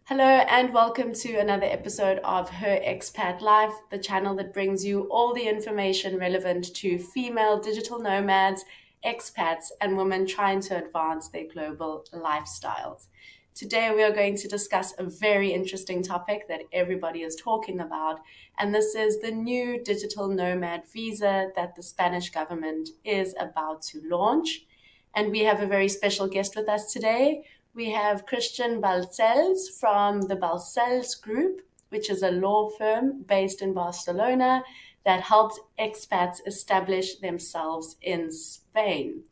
Hello and welcome to another episode of Her Expat Life, the channel that brings you all the information relevant to female digital nomads, expats, and women trying to advance their global lifestyles. Today we are going to discuss a very interesting topic that everybody is talking about, and this is the new digital nomad visa that the Spanish government is about to launch. And we have a very special guest with us today. We have Cristian Balcells from the Balcells Group, which is a law firm based in Barcelona that helps expats establish themselves in Spain.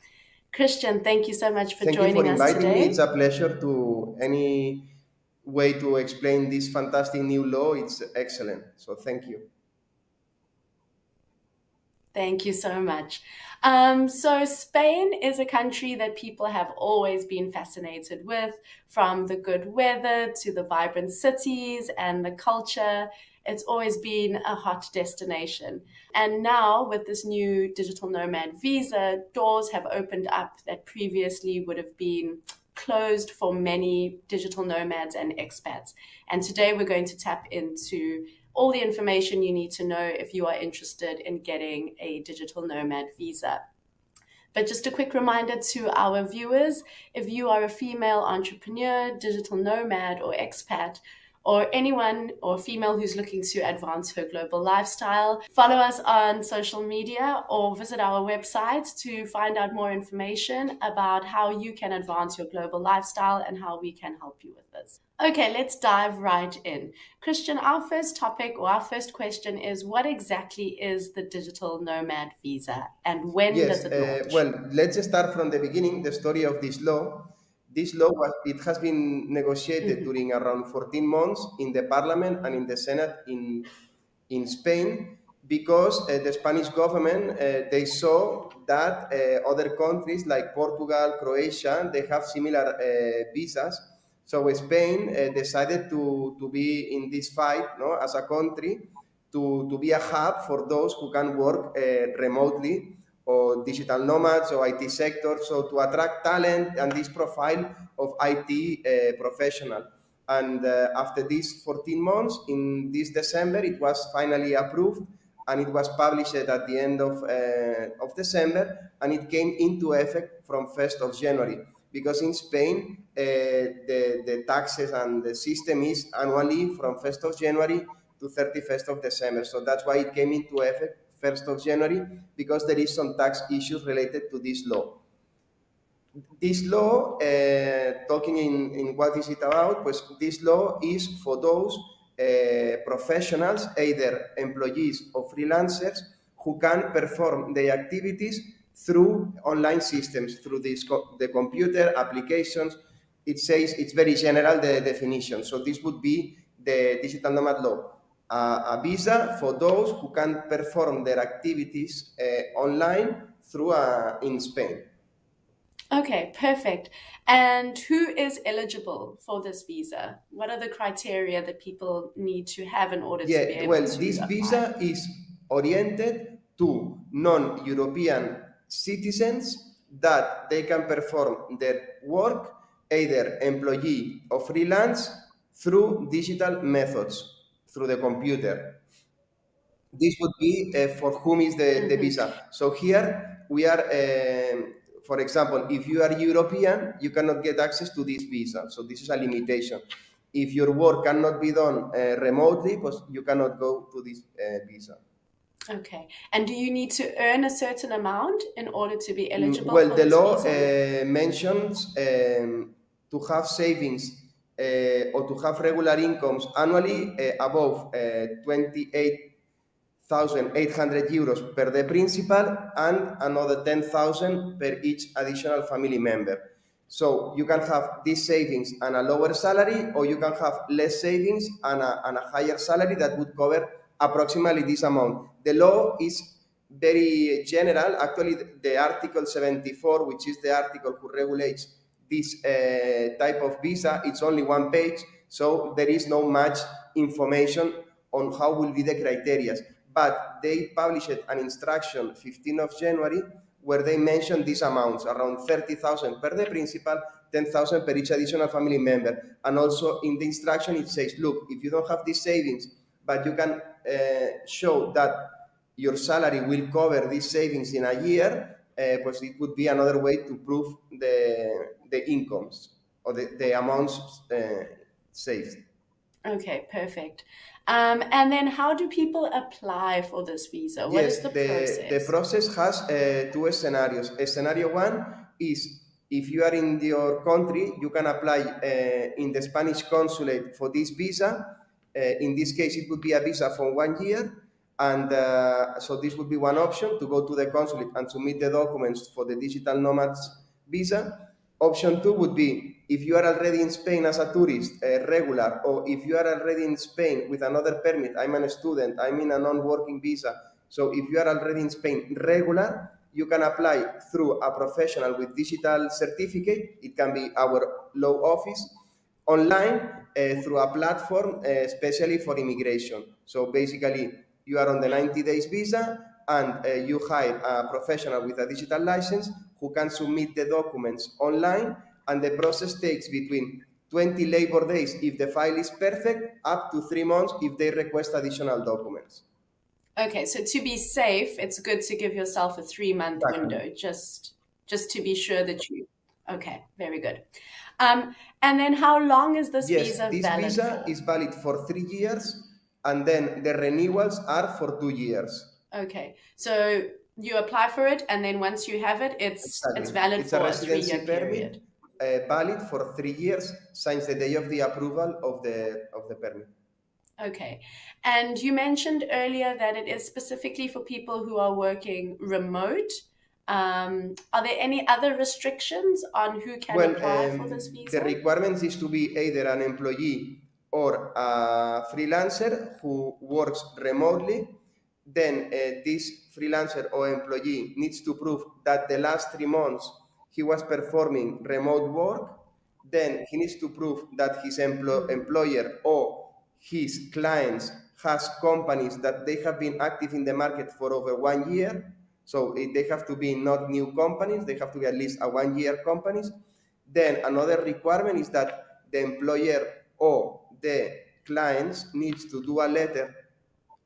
Cristian, thank you so much for joining us today. Thank you for inviting me. It's a pleasure to any way to explain this fantastic new law. It's excellent. So thank you. Thank you so much. So Spain is a country that people have always been fascinated with, from the good weather to the vibrant cities and the culture. It's always been a hot destination. And now with this new digital nomad visa, doors have opened up that previously would have been closed for many digital nomads and expats. And today we're going to tap into all the information you need to know if you are interested in getting a digital nomad visa. But just a quick reminder to our viewers, if you are a female entrepreneur, digital nomad, or expat, or anyone or female who's looking to advance her global lifestyle, follow us on social media or visit our website to find out more information about how you can advance your global lifestyle and how we can help you with this. Okay, let's dive right in. Cristian, our first topic or our first question is, what exactly is the digital nomad visa and when does it launch? Well, let's start from the beginning, the story of this law. This law it has been negotiated during around 14 months in the Parliament and in the Senate in Spain, because the Spanish government, they saw that other countries like Portugal, Croatia, they have similar visas. So Spain decided to be in this fight, no, as a country, to be a hub for those who can work remotely, or digital nomads or IT sector, so to attract talent and this profile of IT professional. And after these 14 months, in this December, it was finally approved and it was published at the end of December, and it came into effect from 1st of January. Because in Spain, the taxes and the system is annually from 1st of January to 31st of December. So that's why it came into effect 1st of January, because there is some tax issues related to this law. This law, talking in what is it about, pues this law is for those professionals, either employees or freelancers, who can perform their activities through online systems, through the computer applications. It says, it's very general, the definition. So this would be the digital nomad law. A visa for those who can perform their activities online through in Spain. Okay, perfect. And who is eligible for this visa? What are the criteria that people need to have in order to be able to this apply? visa is oriented to non-European citizens that they can perform their work, either employee or freelance, through digital methods, through the computer. This would be for whom is the visa. So here we are, for example, if you are European, you cannot get access to this visa. So this is a limitation. If your work cannot be done remotely, you cannot go to this visa. Okay. And do you need to earn a certain amount in order to be eligible Well, for the this law visa? mentions to have savings or to have regular incomes annually above 28,800 euros per the principal and another 10,000 per each additional family member. So you can have these savings and a lower salary, or you can have less savings and a higher salary that would cover approximately this amount. The law is very general. Actually, the Article 74, which is the article who regulates this type of visa, it's only one page, so there is no much information on how will be the criteria. But they published an instruction 15th of January where they mentioned these amounts, around 30,000 per the principal, 10,000 per each additional family member. And also in the instruction, it says, look, if you don't have these savings, but you can show that your salary will cover these savings in a year, pues it would be another way to prove the incomes or the amounts saved. Okay, perfect. And then how do people apply for this visa? What is the process? The process has two scenarios. Scenario one is if you are in your country, you can apply in the Spanish consulate for this visa. In this case, it would be a visa for 1 year. And so this would be one option, to go to the consulate and submit the documents for the digital nomads visa. Option two would be if you are already in Spain as a tourist, regular, or if you are already in Spain with another permit. I'm a student, I'm in a non-working visa. So if you are already in Spain regular, you can apply through a professional with digital certificate. It can be our law office, online, through a platform, especially for immigration. So basically, you are on the 90 days visa, and you hire a professional with a digital license who can submit the documents online, and the process takes between 20 labor days if the file is perfect, up to 3 months if they request additional documents. Okay, so to be safe, it's good to give yourself a 3-month window, just to be sure that you... Okay, very good. And then how long is this visa valid for? This visa is valid for 3 years, and then the renewals are for 2 years. Okay, so you apply for it, and then once you have it, it's valid for a 3-year period. Valid for 3 years since the day of the approval of the permit. Okay, and you mentioned earlier that it is specifically for people who are working remote. Are there any other restrictions on who can apply for this visa? The requirement is to be either an employee or a freelancer who works remotely. Then this freelancer or employee needs to prove that the last 3 months he was performing remote work. Then he needs to prove that his employer or his clients has companies that they have been active in the market for over 1 year. So they have to be not new companies, they have to be at least a 1-year companies. Then another requirement is that the employer or the clients needs to do a letter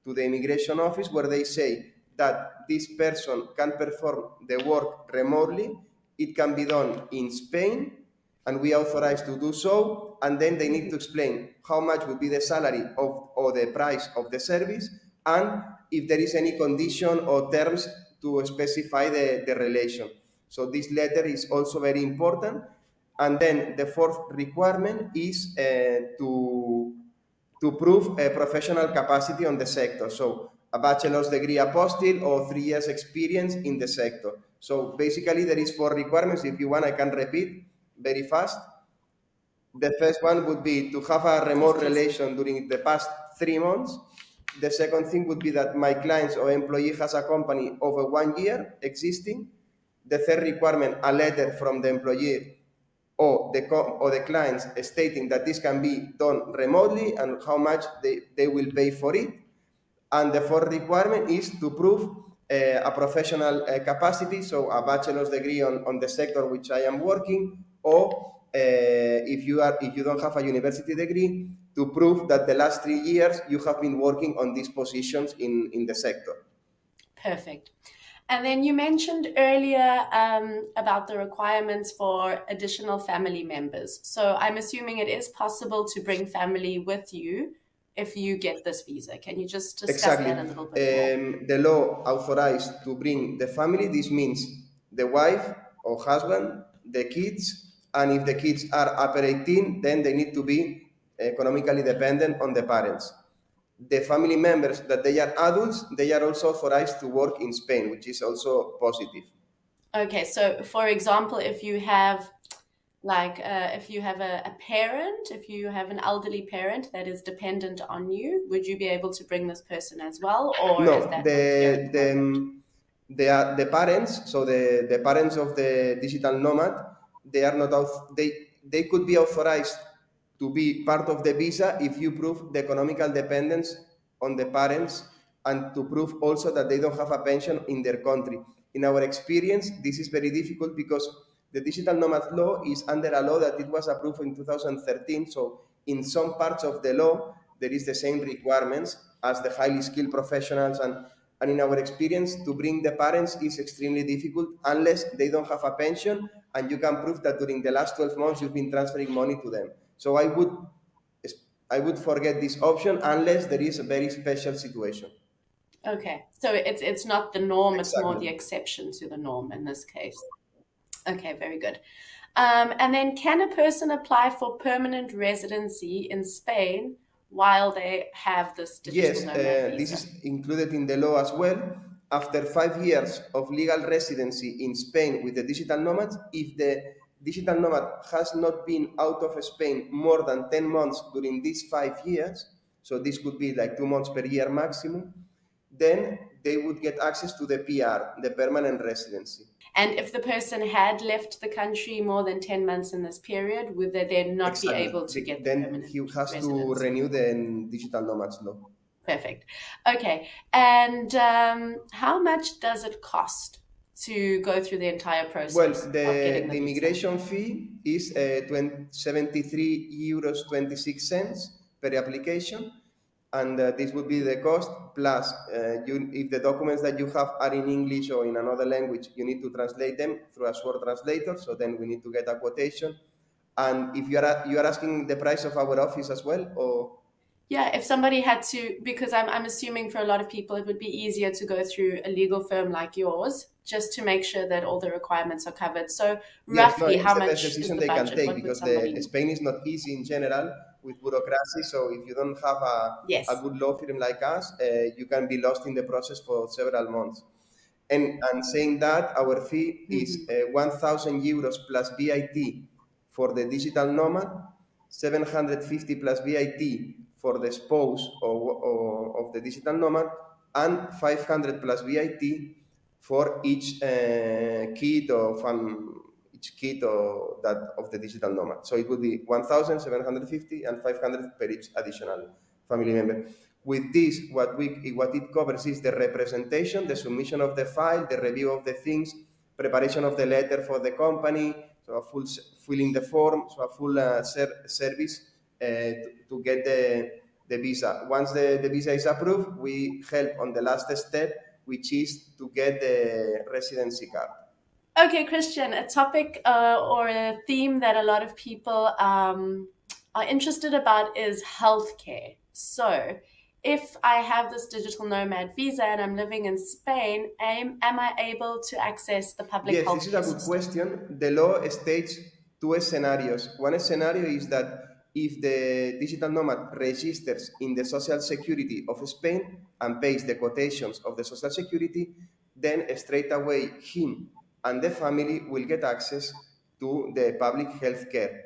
to the immigration office where they say that this person can perform the work remotely. It can be done in Spain, and we authorize to do so. And then they need to explain how much would be the salary or the price of the service, and if there is any condition or terms to specify the relation. So this letter is also very important. And then the fourth requirement is to prove a professional capacity on the sector. So a bachelor's degree apostille or 3 years experience in the sector. So basically there is 4 requirements. If you want, I can repeat very fast. The first one would be to have a remote relation during the past 3 months. The second thing would be that my client or employee has a company over 1 year existing. The third requirement, a letter from the employee or the clients stating that this can be done remotely and how much they will pay for it. And the fourth requirement is to prove a professional capacity, so a bachelor's degree on the sector which I am working, or if you don't have a university degree, to prove that the last 3 years you have been working on these positions in the sector. Perfect. And then you mentioned earlier about the requirements for additional family members. So I'm assuming it is possible to bring family with you if you get this visa. Can you just discuss that a little bit more? The law authorized to bring the family. This means the wife or husband, the kids, and if the kids are upper 18, then they need to be economically dependent on the parents. The family members that they are adults, they are also authorized to work in Spain, which is also positive. Okay, so for example, if you have if you have a parent, if you have an elderly parent that is dependent on you, would you be able to bring this person as well? Or no, is that the parents, so the parents of the digital nomad, they are not they could be authorized to be part of the visa if you prove the economical dependence on the parents and to prove also that they don't have a pension in their country. In our experience, this is very difficult because The digital nomad law is under a law that it was approved in 2013. So in some parts of the law, there is the same requirements as the highly skilled professionals. And in our experience, to bring the parents is extremely difficult unless they don't have a pension and you can prove that during the last 12 months you've been transferring money to them. So I would forget this option unless there is a very special situation. Okay, so it's not the norm, Exactly. It's more the exception to the norm in this case. Okay, very good. And then can a person apply for permanent residency in Spain while they have this digital nomad visa? This is included in the law as well. After 5 years of legal residency in Spain with the digital nomads, if the digital nomad has not been out of Spain more than 10 months during these 5 years, so this could be like 2 months per year maximum, then they would get access to the PR, the permanent residency. And if the person had left the country more than 10 months in this period, would they then not be able to get the permanent residency? Then he has residency? to renew the digital nomads law. Perfect. Okay. And how much does it cost to go through the entire process? Well, the immigration fee is 73 euros 26 cents per application. And this would be the cost, plus if the documents that you have are in English or in another language, you need to translate them through a Word translator, so then we need to get a quotation. And if you are asking the price of our office as well, or? Yeah, if somebody had to, because I'm assuming for a lot of people it would be easier to go through a legal firm like yours, just to make sure that all the requirements are covered. So roughly, how much is the they budget? can take, because Spain is not easy in general with bureaucracy. So if you don't have a good law firm like us, you can be lost in the process for several months. And saying that, our fee is 1,000 euros plus VAT for the digital nomad, 750 plus VAT for the spouse of the digital nomad, and 500 plus VAT for each kid of the digital nomad. So it would be 1,750 and 500 per each additional family member. With this, what it covers is the representation, the submission of the file, the review of the things, preparation of the letter for the company, so a full filling the form, so a full service to get the visa. Once the visa is approved, we help on the last step, which is to get the residency card. Okay, Cristian, a topic or a theme that a lot of people are interested about is healthcare. So if I have this digital nomad visa and I'm living in Spain, am I able to access the public health system? Yes, this is a good question. The law states 2 scenarios. One scenario is that if the digital nomad registers in the Social Security of Spain and pays the quotations of the Social Security, then straight away him and the family will get access to the public health care.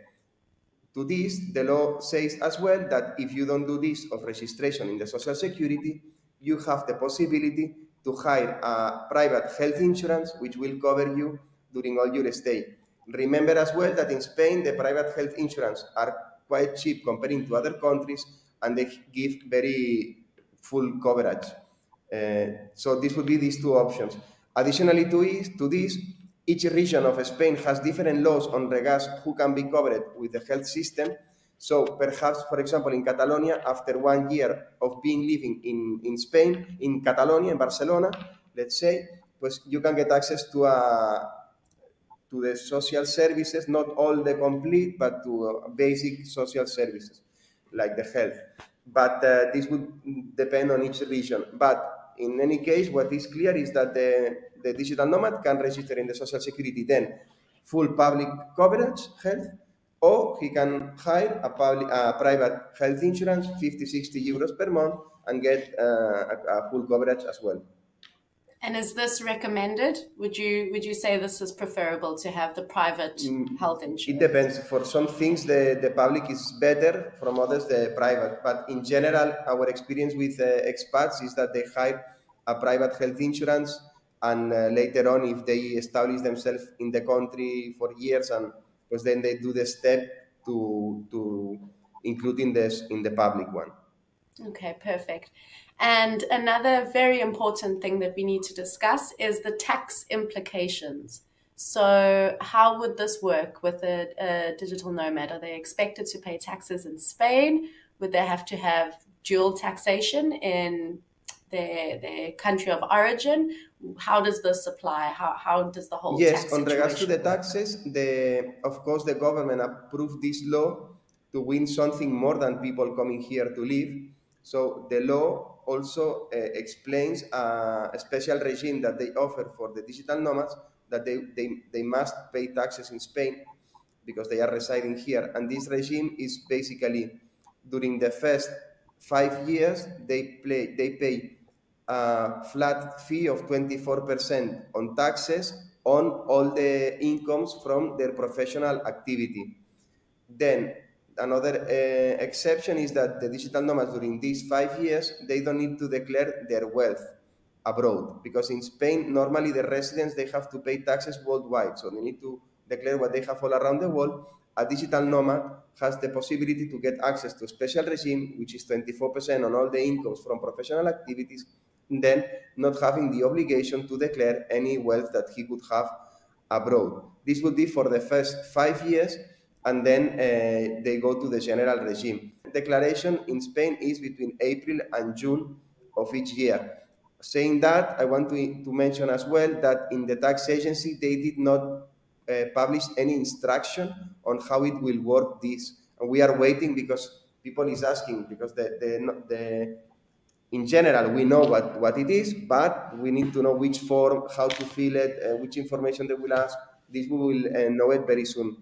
To this, the law says as well that if you don't do this of registration in the Social Security, you have the possibility to hire a private health insurance which will cover you during all your stay. Remember as well that in Spain, the private health insurance are quite cheap comparing to other countries, and they give very full coverage. So this would be these 2 options. Additionally to this, each region of Spain has different laws on regards who can be covered with the health system. So perhaps, for example, in Catalonia, after 1 year of being living in Spain, in Catalonia, in Barcelona, let's say, pues you can get access to the social services, not all the complete, but to basic social services, like the health. But this would depend on each region. But in any case, what is clear is that the digital nomad can register in the Social Security, then full public coverage health, or he can hire a private health insurance, 50, 60 euros per month, and get a full coverage as well. And is this recommended? Would you say this is preferable to have the private health insurance? It depends. For some things, the public is better. From others, the private. But in general, our experience with expats is that they hire a private health insurance, and later on, if they establish themselves in the country for years, and because then they do the step to including this in the public one. Okay, perfect. And another very important thing that we need to discuss is the tax implications. So, how would this work with a digital nomad? Are they expected to pay taxes in Spain? Would they have to have dual taxation in their country of origin? How does this apply? How does the whole Yes, tax on regards to the situation work? taxes, of course the government approved this law to win something more than people coming here to live. So the law also explains a special regime that they offer for the digital nomads, that they must pay taxes in Spain because they are residing here. And this regime is basically during the first 5 years, they pay a flat fee of 24% on taxes on all the incomes from their professional activity. Then another exception is that the digital nomads during these 5 years, they don't need to declare their wealth abroad, because in Spain, normally the residents, they have to pay taxes worldwide. So they need to declare what they have all around the world. A digital nomad has the possibility to get access to a special regime, which is 24% on all the incomes from professional activities, and then not having the obligation to declare any wealth that he could have abroad. This would be for the first 5 years, and then they go to the general regime. Declaration in Spain is between April and June of each year. Saying that, I want to mention as well that in the tax agency, they did not publish any instruction on how it will work this. And we are waiting because people is asking, because in general, we know what it is, but we need to know which form, how to fill it, which information they will ask. This we will know it very soon.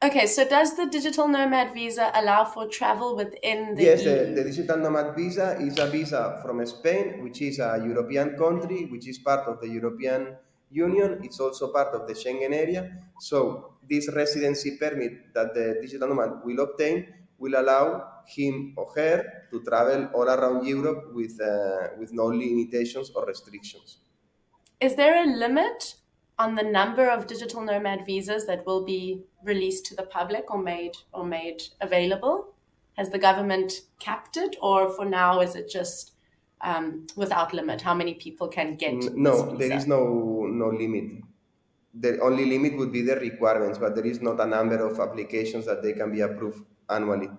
Okay, so does the digital nomad visa allow for travel within the Yes, EU? the digital nomad visa is a visa from Spain, which is a European country, which is part of the European Union. It's also part of the Schengen area. So this residency permit that the digital nomad will obtain will allow him or her to travel all around Europe with no limitations or restrictions. Is there a limit on the number of digital nomad visas that will be released to the public or made available? Has the government capped it, or for now is it just without limit? How many people can get this No, there is visa? no limit. The only limit would be the requirements, but there is not a number of applications that they can be approved annually.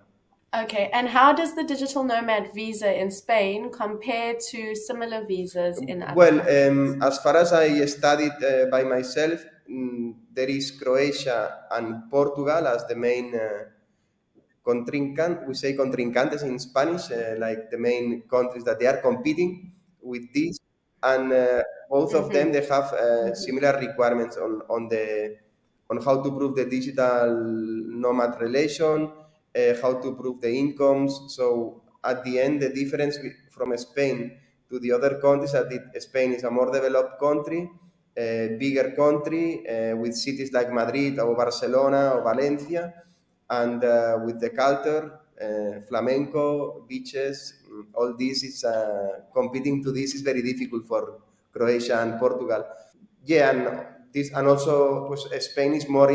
Okay, and how does the digital nomad visa in Spain compare to similar visas in other Well, countries? as far as I studied by myself, there is Croatia and Portugal as the main contrincant. We say contrincantes in Spanish, like the main countries that they are competing with this, and both of them, Mm-hmm. they have Mm-hmm. similar requirements on how to prove the digital nomad relation, how to prove the incomes. So at the end, the difference from Spain to the other countries, that Spain is a more developed country, a bigger country with cities like Madrid or Barcelona or Valencia, and with the culture, flamenco, beaches, all this is competing to this is very difficult for Croatia and Portugal. Yeah, and also pues, Spain is more,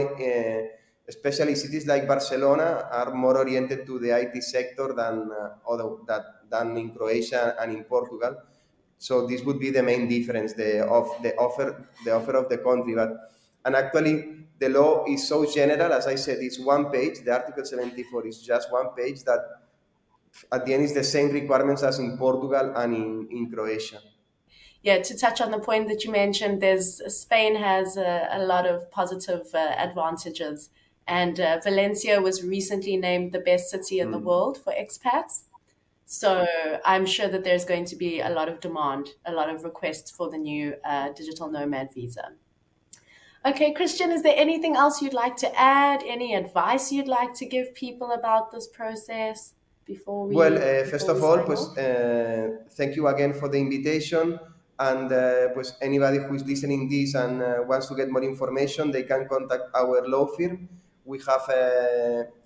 especially cities like Barcelona are more oriented to the IT sector than in Croatia and in Portugal. So this would be the main difference, the offer of the country. And actually, the law is so general, as I said, it's one page. The Article 74 is just one page that at the end is the same requirements as in Portugal and in Croatia. Yeah, to touch on the point that you mentioned, there's Spain has a lot of positive advantages, and Valencia was recently named the best city in the world for expats. So I'm sure that there's going to be a lot of demand, a lot of requests for the new digital nomad visa. Okay, Christian, is there anything else you'd like to add? Any advice you'd like to give people about this process Well, first before we of all, sign pues, off? thank you again for the invitation. And pues anybody who is listening this and wants to get more information, they can contact our law firm. We have,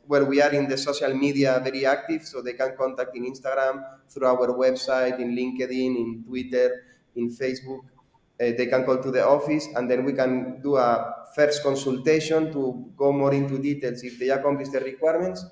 well, we are in the social media very active, so they can contact in Instagram, through our website, in LinkedIn, in Twitter, in Facebook. They can call to the office, and then we can do a first consultation to go more into details if they accomplish the requirements.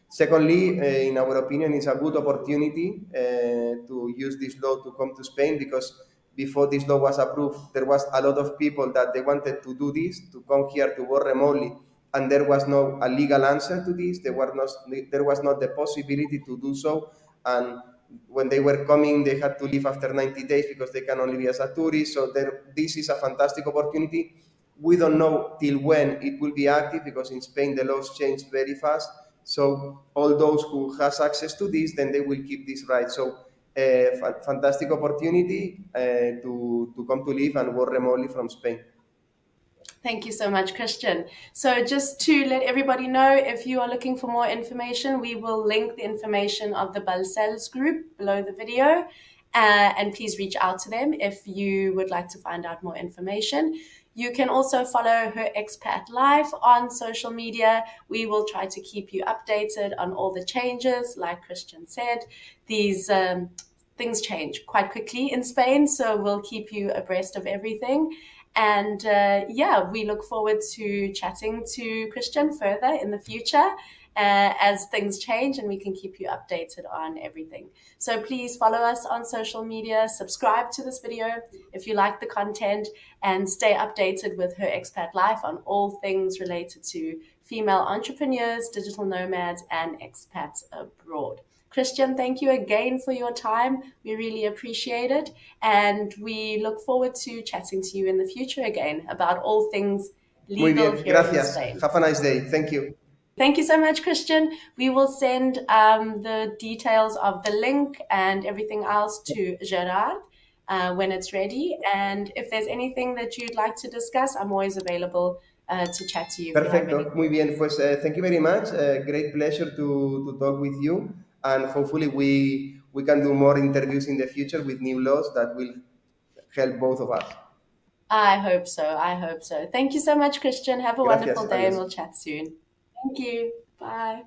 Secondly, in our opinion, it's a good opportunity to use this law to come to Spain, because before this law was approved, there was a lot of people that they wanted to do this, to come here to work remotely, and there was no a legal answer to this. There was not the possibility to do so, and when they were coming, they had to leave after 90 days because they can only be as a tourist. So this is a fantastic opportunity. We don't know till when it will be active because in Spain the laws change very fast. So all those who has access to this, then they will keep this right. So fantastic opportunity to come to live and work remotely from Spain. Thank you so much, Cristian. So just to let everybody know, if you are looking for more information, we will link the information of the Balcells Group below the video. And please reach out to them if you would like to find out more information. You can also follow her Expat Life on social media. We will try to keep you updated on all the changes. Like Cristian said, these things change quite quickly in Spain, so we'll keep you abreast of everything. And yeah, we look forward to chatting to Cristian further in the future as things change, and we can keep you updated on everything. So please follow us on social media, subscribe to this video if you like the content, and stay updated with her Expat Life on all things related to female entrepreneurs, digital nomads, and expats abroad. Cristian, thank you again for your time. We really appreciate it. And we look forward to chatting to you in the future again about all things legal here Gracias. in Spain. Have a nice day. Thank you. Thank you so much, Cristian. We will send the details of the link and everything else to Gerard when it's ready. And if there's anything that you'd like to discuss, I'm always available to chat to you. Perfecto, muy bien. Pues thank you very much. Great pleasure to talk with you. And hopefully we can do more interviews in the future with new laws that will help both of us. I hope so. I hope so. Thank you so much, Cristian. Have a Gracias. wonderful day, Adiós. and we'll chat soon. Thank you. Bye.